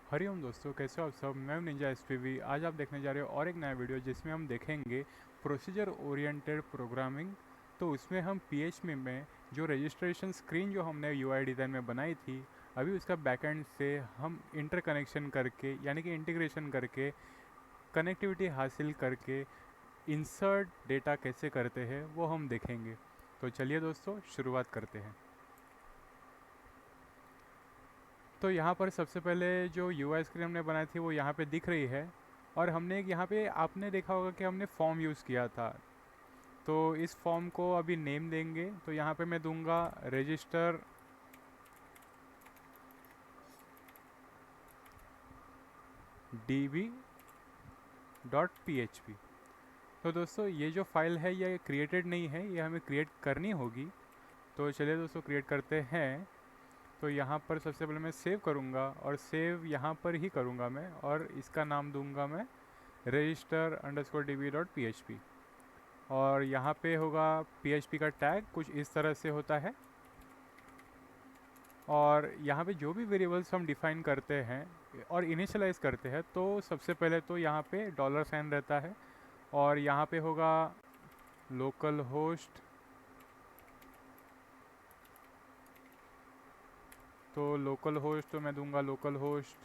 हरिओम दोस्तों, कैसे हो आप सब। मैं हूं निंजा एसपीवी। आज आप देखने जा रहे हो और एक नया वीडियो जिसमें हम देखेंगे प्रोसीजर ओरिएंटेड प्रोग्रामिंग। तो उसमें हम पीएचपी में जो रजिस्ट्रेशन स्क्रीन जो हमने यूआई डिज़ाइन में बनाई थी, अभी उसका बैकएंड से हम इंटरकनेक्शन करके यानी कि इंटीग्रेशन करके कनेक्टिविटी हासिल करके इंसर्ट डेटा कैसे करते हैं वो हम देखेंगे। तो चलिए दोस्तों, शुरुआत करते हैं। तो यहाँ पर सबसे पहले जो यूआई स्क्रीन हमने बनाई थी वो यहाँ पे दिख रही है। और हमने यहाँ पे आपने देखा होगा कि हमने फॉर्म यूज़ किया था। तो इस फॉर्म को अभी नेम देंगे। तो यहाँ पे मैं दूंगा रजिस्टर db.php। तो दोस्तों, ये जो फाइल है ये क्रिएटेड नहीं है, ये हमें क्रिएट करनी होगी। तो चलिए दोस्तों, क्रिएट करते हैं। तो यहाँ पर सबसे पहले मैं सेव करूँगा और सेव यहाँ पर ही करूँगा मैं, और इसका नाम दूंगा मैं register_db.php। और यहाँ पे होगा PHP का टैग कुछ इस तरह से होता है। और यहाँ पे जो भी वेरिएबल्स हम डिफाइन करते हैं और इनिशियलाइज करते हैं, तो सबसे पहले तो यहाँ पे डॉलर साइन रहता है। और यहाँ पे होगा लोकल होस्ट। तो लोकल होस्ट तो मैं दूंगा लोकल होस्ट।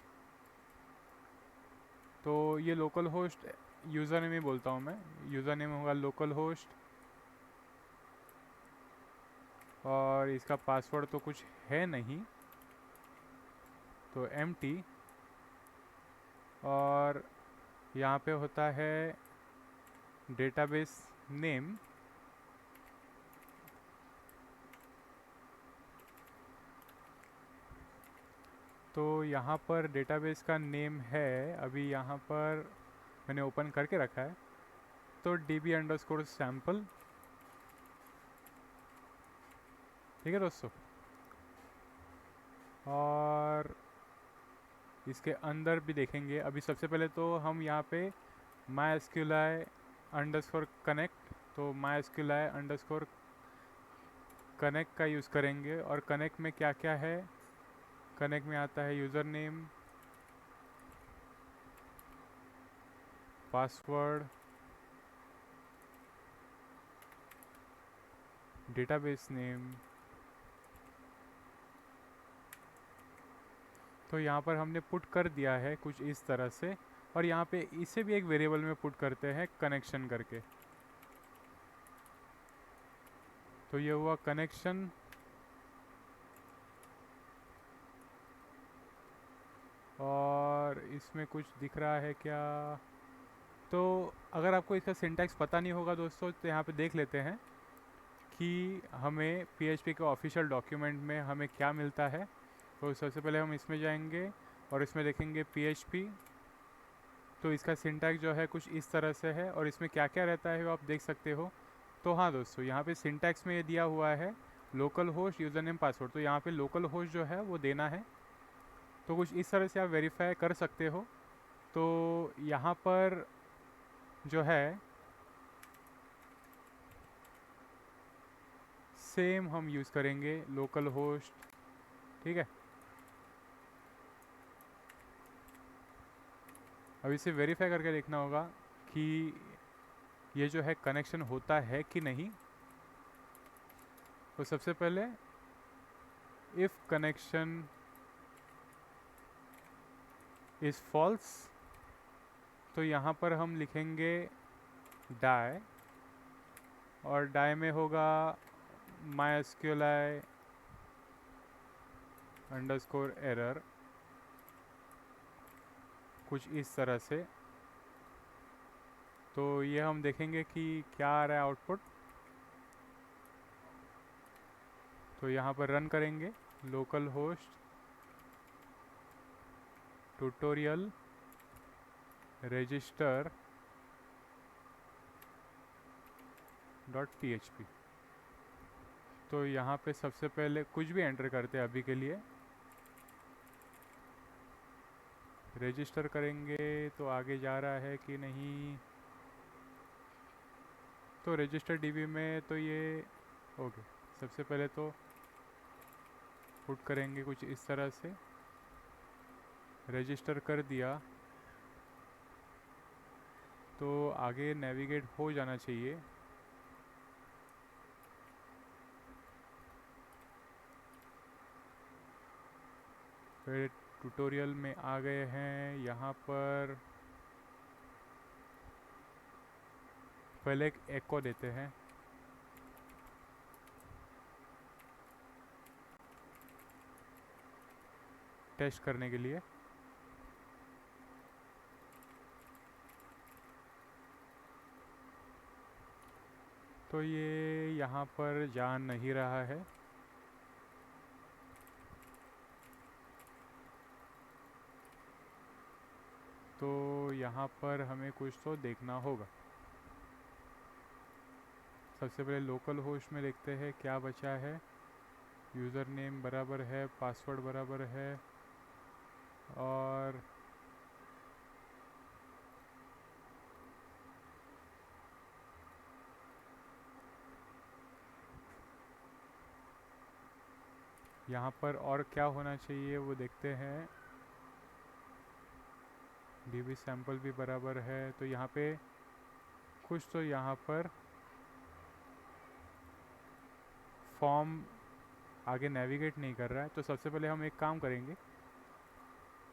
तो ये लोकल होस्ट यूज़र नेम ही बोलता हूँ मैं। यूज़र नेम होगा लोकल होस्ट। और इसका पासवर्ड तो कुछ है नहीं, तो empty। और यहाँ पे होता है डेटाबेस नेम। तो यहाँ पर डेटाबेस का नेम है, अभी यहाँ पर मैंने ओपन करके रखा है, तो db_sample। ठीक है दोस्तों। और इसके अंदर भी देखेंगे। अभी सबसे पहले तो हम यहाँ पे mysqli_connect, तो mysqli_connect का यूज़ करेंगे। और कनेक्ट में क्या क्या है, कनेक्ट में आता है user name, password, database name. तो यहाँ पर हमने पुट कर दिया है कुछ इस तरह से। और यहाँ पे इसे भी एक वेरिएबल में पुट करते हैं कनेक्शन करके। तो ये हुआ कनेक्शन। और इसमें कुछ दिख रहा है क्या? तो अगर आपको इसका सिंटैक्स पता नहीं होगा दोस्तों, तो यहाँ पे देख लेते हैं कि हमें PHP के ऑफिशियल डॉक्यूमेंट में हमें क्या मिलता है। तो सबसे पहले हम इसमें जाएंगे और इसमें देखेंगे PHP। तो इसका सिंटैक्स जो है कुछ इस तरह से है, और इसमें क्या क्या रहता है वो आप देख सकते हो। तो हाँ दोस्तों, यहाँ पे सिंटैक्स में ये दिया हुआ है local host user name password. तो यहाँ पे लोकल होस्ट जो है वो देना है। तो कुछ इस तरह से आप वेरीफाई कर सकते हो। तो यहाँ पर जो है सेम हम यूज़ करेंगे लोकल होस्ट। ठीक है। अब इसे वेरीफाई करके देखना होगा कि ये जो है कनेक्शन होता है कि नहीं। तो सबसे पहले इफ़ कनेक्शन इज़ फॉल्स, तो यहाँ पर हम लिखेंगे डाई। और डाई में होगा mysqli_error, कुछ इस तरह से। तो ये हम देखेंगे कि क्या आ रहा है आउटपुट। तो यहाँ पर रन करेंगे लोकल होस्ट ट्यूटोरियल register.php। तो यहाँ पे सबसे पहले कुछ भी एंटर करते हैं अभी के लिए। रजिस्टर करेंगे तो आगे जा रहा है कि नहीं। तो रजिस्टर डीबी में तो ये ओके। सबसे पहले तो पुट करेंगे कुछ इस तरह से। रजिस्टर कर दिया तो आगे नेविगेट हो जाना चाहिए। फिर ट्यूटोरियल में आ गए हैं। यहाँ पर पहले एक एको देते हैं। टेस्ट करने के लिए। तो ये यहाँ पर जा नहीं रहा है। तो यहाँ पर हमें कुछ तो देखना होगा। सबसे पहले लोकल होस्ट में देखते हैं क्या बचा है। यूज़र नेम बराबर है, पासवर्ड बराबर है, और यहाँ पर और क्या होना चाहिए वो देखते हैं। db सैंपल भी बराबर है। तो यहाँ पे कुछ तो यहाँ पर फॉर्म आगे नेविगेट नहीं कर रहा है। तो सबसे पहले हम एक काम करेंगे,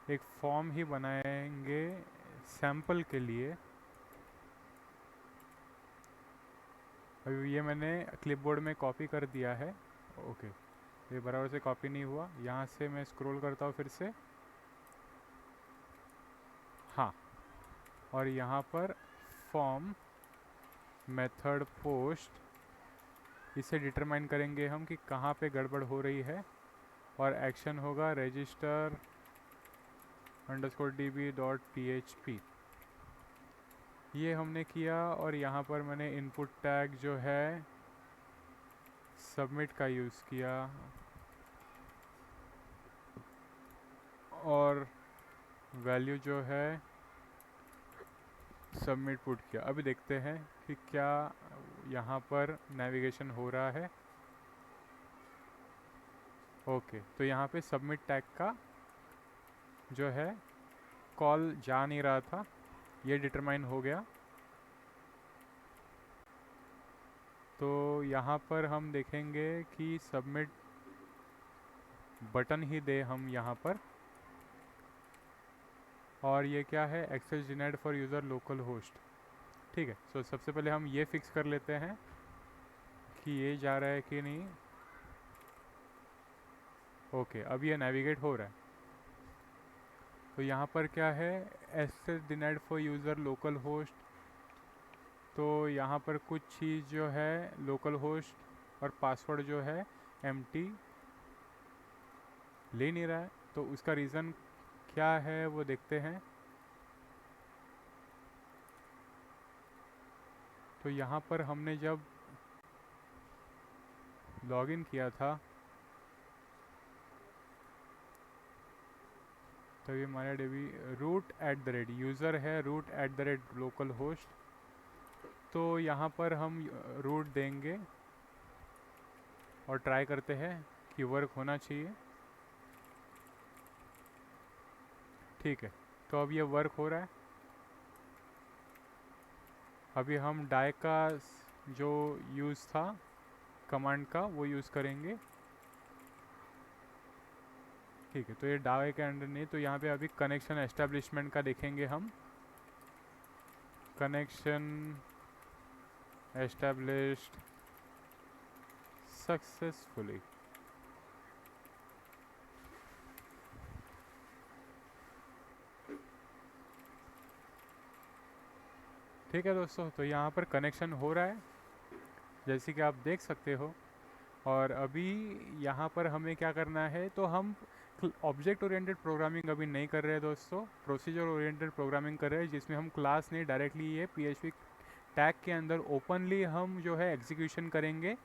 एक फॉर्म ही बनाएंगे सैंपल के लिए। अभी ये मैंने क्लिपबोर्ड में कॉपी कर दिया है। ओके, ये बराबर से कॉपी नहीं हुआ। यहाँ से मैं स्क्रॉल करता हूँ फिर से। हाँ, और यहाँ पर फॉर्म मेथड पोस्ट, इसे डिटरमाइन करेंगे हम कि कहाँ पे गड़बड़ हो रही है। और एक्शन होगा रजिस्टर _db.php। ये हमने किया। और यहाँ पर मैंने इनपुट टैग जो है सबमिट का यूज़ किया और वैल्यू जो है सबमिट पुट किया। अभी देखते हैं कि क्या यहाँ पर नेविगेशन हो रहा है। ओके, तो यहाँ पे सबमिट टैग का जो है कॉल जा नहीं रहा था, ये डिटरमाइन हो गया। तो यहाँ पर हम देखेंगे कि सबमिट बटन ही दे हम यहाँ पर। और ये क्या है, access denied for user local host. ठीक है, तो सबसे पहले हम ये फिक्स कर लेते हैं कि ये जा रहा है कि नहीं। ओके, अब ये नेविगेट हो रहा है। तो यहाँ पर क्या है, access denied for user local host. तो यहाँ पर कुछ चीज़ जो है लोकल होस्ट और पासवर्ड जो है एम्प्टी ले नहीं रहा है। तो उसका रीज़न क्या है वो देखते हैं। तो यहाँ पर हमने जब लॉगिन किया था तभी हमारा डेबी root@ यूज़र है root@ लोकल होस्ट। तो यहाँ पर हम रूट देंगे और ट्राई करते हैं कि वर्क होना चाहिए। ठीक है, तो अब ये वर्क हो रहा है। अभी हम डाई का जो यूज़ था कमांड का वो यूज़ करेंगे। ठीक है, तो ये डाई के अंडर नहीं। तो यहाँ पे अभी कनेक्शन एस्टेब्लिशमेंट का देखेंगे हम। Connection established successfully. ठीक है दोस्तों, तो यहाँ पर कनेक्शन हो रहा है जैसे कि आप देख सकते हो। और अभी यहाँ पर हमें क्या करना है, तो हम ऑब्जेक्ट ओरिएंटेड प्रोग्रामिंग अभी नहीं कर रहे हैं दोस्तों, प्रोसीजर ओरिएंटेड प्रोग्रामिंग कर रहे हैं, जिसमें हम क्लास नहीं डायरेक्टली ये PHP टैग के अंदर ओपनली हम जो है एग्जीक्यूशन करेंगे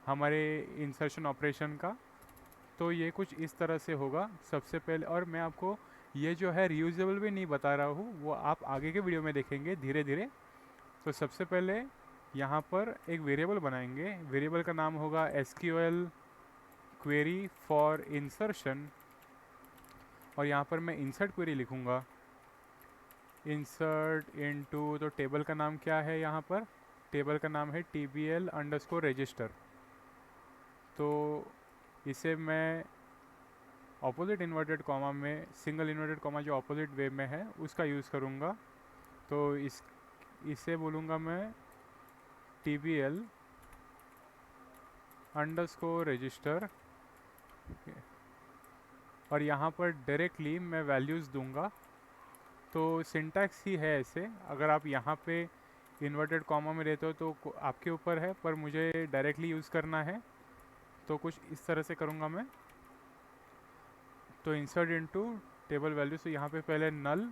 हमारे इंसर्शन ऑपरेशन का। तो ये कुछ इस तरह से होगा सबसे पहले। और मैं आपको ये जो है रीयूजेबल भी नहीं बता रहा हूँ, वो आप आगे के वीडियो में देखेंगे धीरे धीरे। तो सबसे पहले यहाँ पर एक वेरिएबल बनाएंगे। वेरिएबल का नाम होगा SQL क्वेरी फॉर इंसर्शन। और यहाँ पर मैं इंसर्ट क्वेरी लिखूँगा, इंसर्ट इनटू, तो टेबल का नाम क्या है यहाँ पर, टेबल का नाम है tbl_register। तो इसे मैं ऑपोजिट इन्वर्टेड कॉमा में, सिंगल इन्वर्टेड कॉमा जो ऑपोजिट वे में है उसका यूज़ करूँगा। तो इसे बोलूँगा मैं tbl_register, और यहाँ पर डायरेक्टली मैं वैल्यूज़ दूंगा। तो सिंटैक्स ही है ऐसे, अगर आप यहाँ पे इन्वर्टेड कॉमा में रहते हो तो आपके ऊपर है, पर मुझे डायरेक्टली यूज़ करना है तो कुछ इस तरह से करूँगा मैं। तो इंसर्ट इनटू टेबल वैल्यूज, तो यहाँ पे पहले नल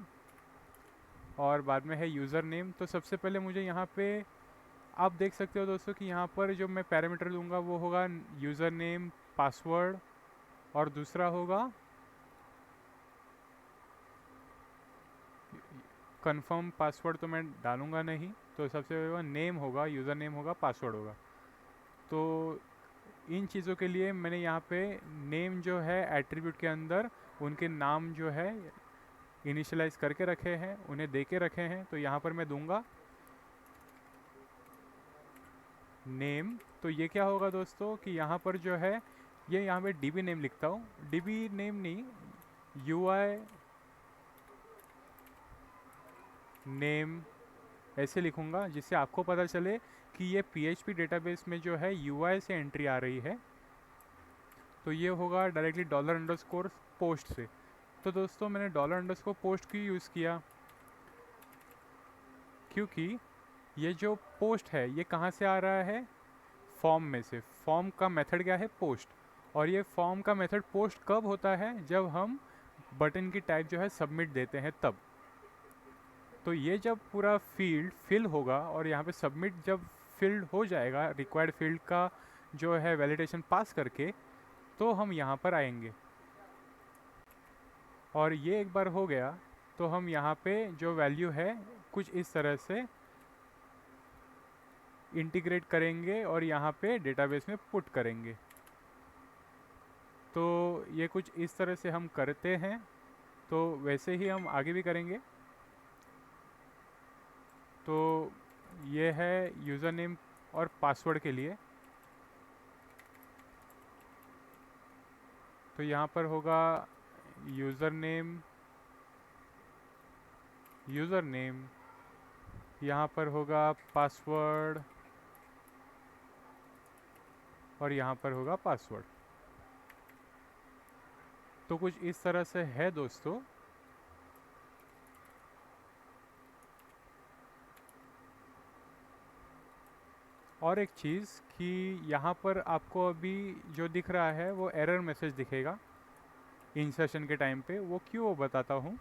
और बाद में है यूज़र नेम। तो सबसे पहले मुझे यहाँ पे आप देख सकते हो दोस्तों कि यहाँ पर जो मैं पैरामीटर दूंगा वो होगा यूज़र नेम, पासवर्ड, और दूसरा होगा कंफर्म पासवर्ड, तो मैं डालूंगा नहीं। तो सबसे पहले नेम होगा, यूज़र नेम होगा, पासवर्ड होगा। तो इन चीज़ों के लिए मैंने यहाँ पे नेम जो है एट्रीब्यूट के अंदर उनके नाम जो है इनिशियलाइज करके रखे हैं, उन्हें दे के रखे हैं। तो यहाँ पर मैं दूंगा नेम। तो ये क्या होगा दोस्तों कि यहाँ पर जो है ये यहाँ पे डीबी नेम लिखता हूँ, डीबी नेम नहीं, यूआई नेम ऐसे लिखूँगा जिससे आपको पता चले कि ये पीएचपी डेटाबेस में जो है यूआई से एंट्री आ रही है। तो ये होगा डायरेक्टली $_पोस्ट से। तो दोस्तों मैंने $_पोस्ट क्यों यूज़ किया, क्योंकि ये जो पोस्ट है ये कहाँ से आ रहा है, फॉर्म में से। फॉर्म का मेथड क्या है, पोस्ट। और ये फॉर्म का मेथड पोस्ट कब होता है, जब हम बटन की टाइप जो है सबमिट देते हैं तब। तो ये जब पूरा फील्ड फिल होगा और यहाँ पे सबमिट जब फिल्ड हो जाएगा, रिक्वायर्ड फील्ड का जो है वैलिडेशन पास करके, तो हम यहाँ पर आएंगे। और ये एक बार हो गया तो हम यहाँ पे जो वैल्यू है कुछ इस तरह से इंटीग्रेट करेंगे और यहाँ पे डेटाबेस में पुट करेंगे। तो ये कुछ इस तरह से हम करते हैं, तो वैसे ही हम आगे भी करेंगे। तो ये है यूज़र नेम और पासवर्ड के लिए। तो यहाँ पर होगा यूज़र नेम, यहाँ पर होगा पासवर्ड, और यहाँ पर होगा पासवर्ड। तो कुछ इस तरह से है दोस्तों। और एक चीज़ कि यहाँ पर आपको अभी जो दिख रहा है वो एरर मैसेज दिखेगा इंसर्शन के टाइम पे। वो क्यों बताता हूँ।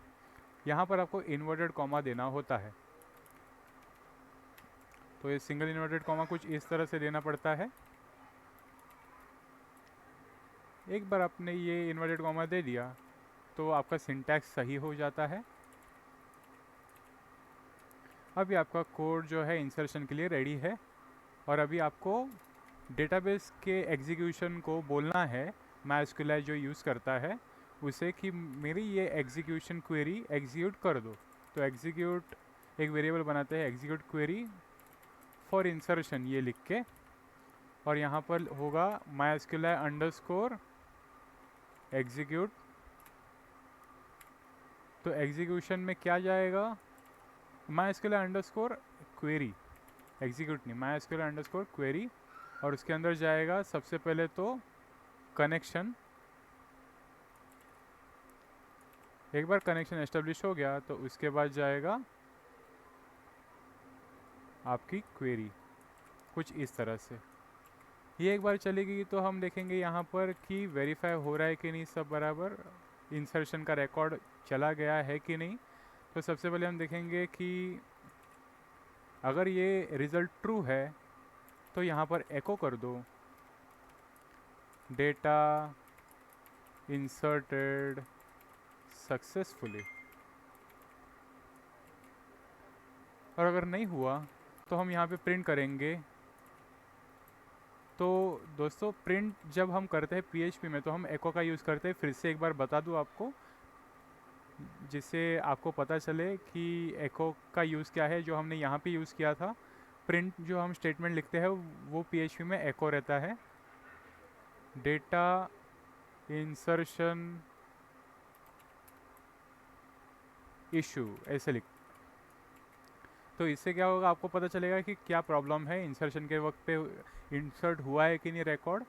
यहाँ पर आपको इन्वर्टेड कॉमा देना होता है। तो ये सिंगल इन्वर्टेड कॉमा कुछ इस तरह से देना पड़ता है। एक बार आपने ये इन्वर्टेड कॉमा दे दिया तो आपका सिंटैक्स सही हो जाता है। अभी आपका कोड जो है इंसर्शन के लिए रेडी है। और अभी आपको डेटाबेस के एग्जीक्यूशन को बोलना है, MySQL जो यूज़ करता है उसे, कि मेरी ये एग्जीक्यूशन क्वेरी एग्जीक्यूट कर दो। तो एग्जीक्यूट एक वेरिएबल बनाते हैं, एग्जीक्यूट क्वेरी फॉर इंसर्शन ये लिख के, और यहाँ पर होगा MySQL_execute। तो एग्जीक्यूशन में क्या जाएगा, MySQL_query, एग्जीक्यूट नहीं, MySQL_query, और उसके अंदर जाएगा सबसे पहले तो कनेक्शन। एक बार कनेक्शन एस्टेब्लिश हो गया तो उसके बाद जाएगा आपकी क्वेरी कुछ इस तरह से। ये एक बार चलेगी तो हम देखेंगे यहाँ पर कि वेरीफाई हो रहा है कि नहीं, सब बराबर, इंसर्शन का रिकॉर्ड चला गया है कि नहीं। तो सबसे पहले हम देखेंगे कि अगर ये रिज़ल्ट ट्रू है तो यहाँ पर एको कर दो डेटा इंसर्टेड सक्सेसफुली। और अगर नहीं हुआ तो हम यहाँ पे प्रिंट करेंगे। तो दोस्तों प्रिंट जब हम करते हैं PHP में तो हम एको का यूज़ करते हैं। फिर से एक बार बता दूँ आपको, जिससे आपको पता चले कि एको का यूज़ क्या है, जो हमने यहाँ पे यूज़ किया था। प्रिंट जो हम स्टेटमेंट लिखते हैं वो PHP में एको रहता है। डेटा इंसर्शन इशू ऐसे लिख, तो इससे क्या होगा, आपको पता चलेगा कि क्या प्रॉब्लम है इंसर्शन के वक्त पे, इंसर्ट हुआ है कि नहीं रिकॉर्ड।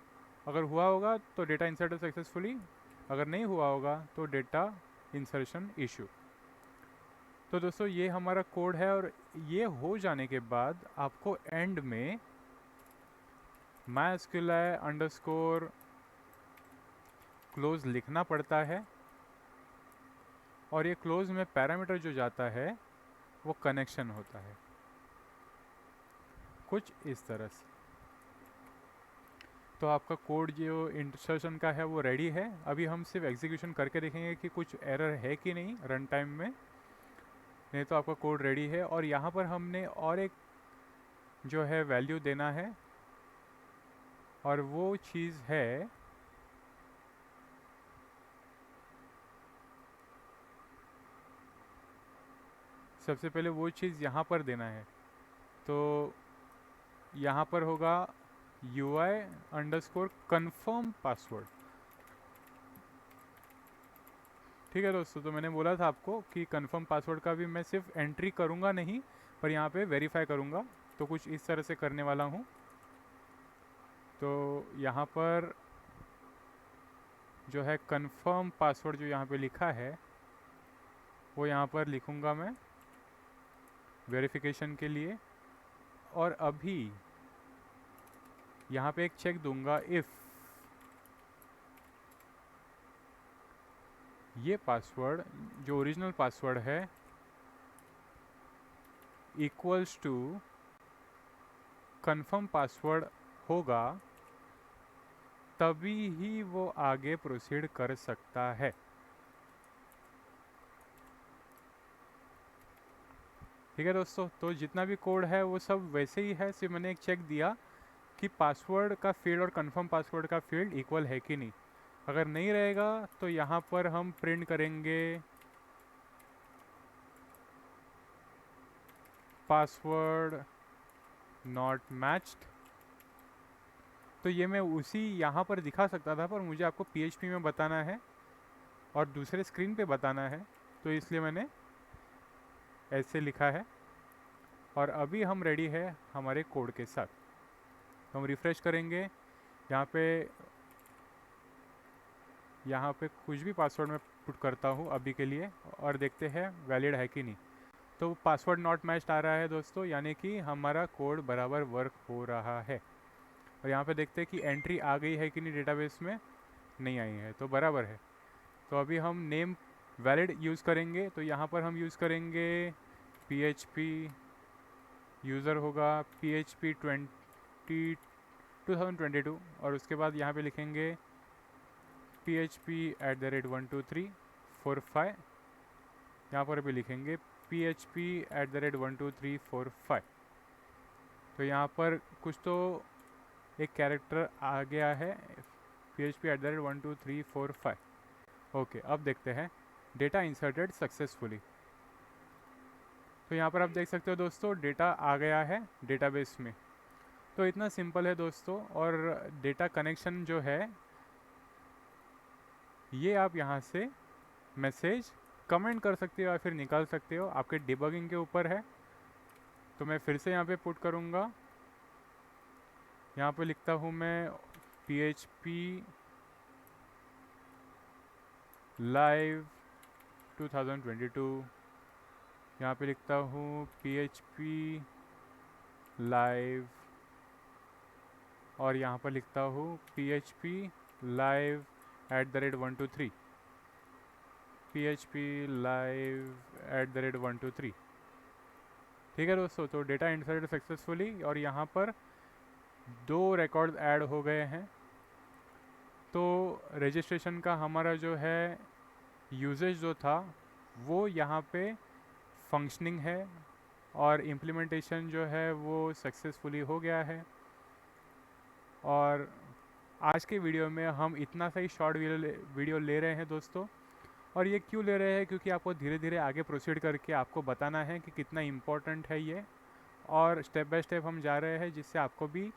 अगर हुआ होगा तो डेटा इंसर्ट सक्सेसफुली, अगर नहीं हुआ होगा तो डेटा इंसर्शन इशू। तो दोस्तों ये हमारा कोड है, और ये हो जाने के बाद आपको एंड में MySQL अंडरस्कोर क्लोज लिखना पड़ता है, और ये क्लोज में पैरामीटर जो जाता है वो कनेक्शन होता है, कुछ इस तरह से। तो आपका कोड जो इंसर्शन का है वो रेडी है। अभी हम सिर्फ एग्जीक्यूशन करके देखेंगे कि कुछ एरर है कि नहीं रन टाइम में, नहीं तो आपका कोड रेडी है। और यहाँ पर हमने और एक जो है वैल्यू देना है, और वो चीज़ है सबसे पहले वो चीज़ यहाँ पर देना है। तो यहाँ पर होगा UI अंडरस्कोर कन्फर्म पासवर्ड। ठीक है दोस्तों, तो मैंने बोला था आपको कि कन्फर्म पासवर्ड का भी मैं सिर्फ एंट्री करूँगा नहीं, पर यहाँ पे वेरीफाई करूँगा। तो कुछ इस तरह से करने वाला हूँ। तो यहाँ पर जो है कन्फर्म पासवर्ड जो यहाँ पे लिखा है वो यहाँ पर लिखूँगा मैं वेरिफिकेशन के लिए। और अभी यहाँ पे एक चेक दूंगा, इफ़ ये पासवर्ड जो ओरिजिनल पासवर्ड है इक्वल्स टू कन्फर्म पासवर्ड होगा, तभी ही वो आगे प्रोसीड कर सकता है। ठीक है दोस्तों, तो जितना भी कोड है वो सब वैसे ही है, सिर्फ मैंने एक चेक दिया कि पासवर्ड का फील्ड और कन्फर्म पासवर्ड का फील्ड इक्वल है कि नहीं। अगर नहीं रहेगा तो यहाँ पर हम प्रिंट करेंगे पासवर्ड नॉट मैच्ड। तो ये मैं उसी यहाँ पर दिखा सकता था, पर मुझे आपको PHP में बताना है और दूसरे स्क्रीन पे बताना है, तो इसलिए मैंने ऐसे लिखा है। और अभी हम रेडी है हमारे कोड के साथ। तो हम रिफ़्रेश करेंगे, यहाँ पे कुछ भी पासवर्ड मैं पुट करता हूँ अभी के लिए, और देखते हैं वैलिड है कि नहीं। तो पासवर्ड नॉट मैच्ड आ रहा है दोस्तों, यानी कि हमारा कोड बराबर वर्क हो रहा है। और यहाँ पे देखते हैं कि एंट्री आ गई है कि नहीं, डेटाबेस में नहीं आई है, तो बराबर है। तो अभी हम नेम वैलिड यूज़ करेंगे। तो यहाँ पर हम यूज़ करेंगे PHP, यूज़र होगा PHP 2022, और उसके बाद यहाँ पे लिखेंगे PHP@12345। यहाँ पर भी लिखेंगे PHP@12345। तो यहाँ पर कुछ तो एक कैरेक्टर आ गया है, PHP@12345। ओके, अब देखते हैं डेटा इंसर्टेड सक्सेसफुली। तो यहाँ पर आप देख सकते हो दोस्तों, डेटा आ गया है डेटाबेस में। तो इतना सिंपल है दोस्तों। और डेटा कनेक्शन जो है ये आप यहाँ से मैसेज कमेंट कर सकते हो या फिर निकाल सकते हो, आपके डिबगिंग के ऊपर है। तो मैं फिर से यहाँ पे पुट करूँगा, यहाँ पे लिखता हूँ मैं PHP लाइव 2022, यहाँ पे लिखता हूँ PHP लाइव, और यहाँ पर लिखता हूँ PHP लाइव @123, PHP लाइव @123। ठीक है दोस्तों, तो डेटा इंसर्टेड सक्सेसफुली, और यहाँ पर 2 रिकॉर्ड ऐड हो गए हैं। तो रजिस्ट्रेशन का हमारा जो है यूजेज जो था वो यहाँ पे फंक्शनिंग है, और इम्प्लीमेंटेशन जो है वो सक्सेसफुली हो गया है। और आज के वीडियो में हम इतना सा ही शॉर्ट वीडियो ले रहे हैं दोस्तों। और ये क्यों ले रहे हैं, क्योंकि आपको धीरे धीरे आगे प्रोसीड करके आपको बताना है कि कितना इम्पोर्टेंट है ये, और स्टेप बाय स्टेप हम जा रहे हैं जिससे आपको भी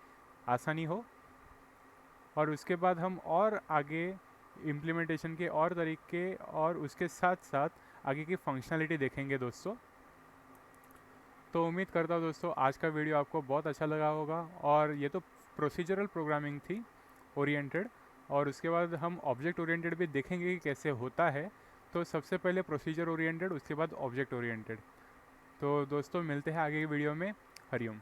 आसानी हो। और उसके बाद हम और आगे इम्प्लीमेंटेशन के और तरीके और उसके साथ साथ आगे की फंक्शनलिटी देखेंगे दोस्तों। तो उम्मीद करता हूँ दोस्तों आज का वीडियो आपको बहुत अच्छा लगा होगा। और ये तो प्रोसीजरल प्रोग्रामिंग थी ओरिएंटेड, और उसके बाद हम ऑब्जेक्ट ओरिएंटेड भी देखेंगे कि कैसे होता है। तो सबसे पहले प्रोसीजर ओरिएंटेड, उसके बाद ऑब्जेक्ट ओरिएंटेड। तो दोस्तों मिलते हैं आगे की वीडियो में। हरिओम।